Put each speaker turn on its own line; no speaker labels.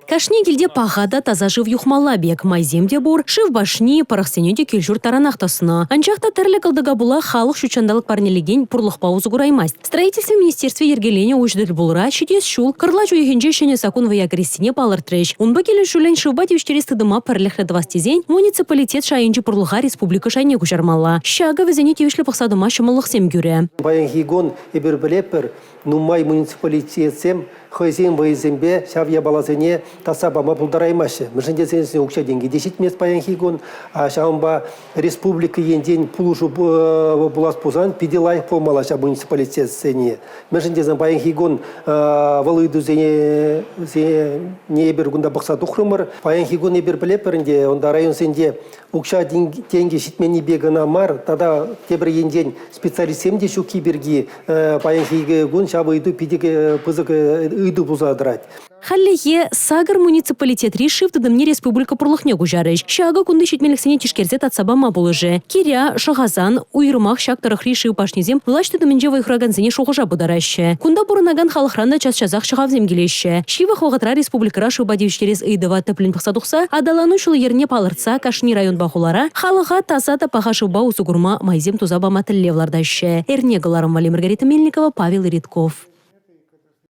Кашни гильде пахада таза жив юхмала бек, майземде бур, шив башни, парахсенеде кельжур таранахтасына. Анчахта терле калдыга була халық шучандалық парнелеген пурлық паузу гураймасть. Строительство министерстве ергеления уждыр булра, чидес шул, кырла жуехенже шене сакун ваякрестине палыр треш. Унба келі шулен шивбатив через тыдыма парлехлі двастезень, муниципалитет шайынчы пурлыға республика шайне кушармала. Шага везене тевішлі пақсадыма шымылық сем гюре.
Баянгигон ебір білепір, нумай муниципалитетсем, хойзен войзембе, шавья балазене, тасабама пулдараймашы. Мышынде сенесіне укша деньги дешет мес баянгигон, а шаумба республика енден пулушу булас пузан, пиделай помалаша муниципалитетсене. Мышынде зен баянгигон валыйду зене ебір гунда бақса тухрумыр. Баянгигон ебір білепірінде, онда район сенде укша деньги шитмени бегана мар, тада тебір енден специалистем де шу киберги баянгигон шабыйду пидеге пызык ыйду бузадырать.
Халлие сагар муниципалитет решив тыдымне республика пурлыхне гужарыш. Шага кунды шитмелексене тишкерзет атсабама булыжы. Киря, Шагазан, уйрымах шактарах решив пашнезем власть тыдымынже вайхраганзене шухыжа будараще. Кунда бурынаган халықранда час-чазах шығавзем келеші. Шивах вағытра республикара шубадевіштерез ыйдыва тыплен пықсадуқса, адалану шул ерне палыртса Кашни район бахулара, халыға таза паха шуба усугурма майзем тузаба матыллевлардаще. Эрнегаларым Вали Маргарита Мельникова, Павел Ритков.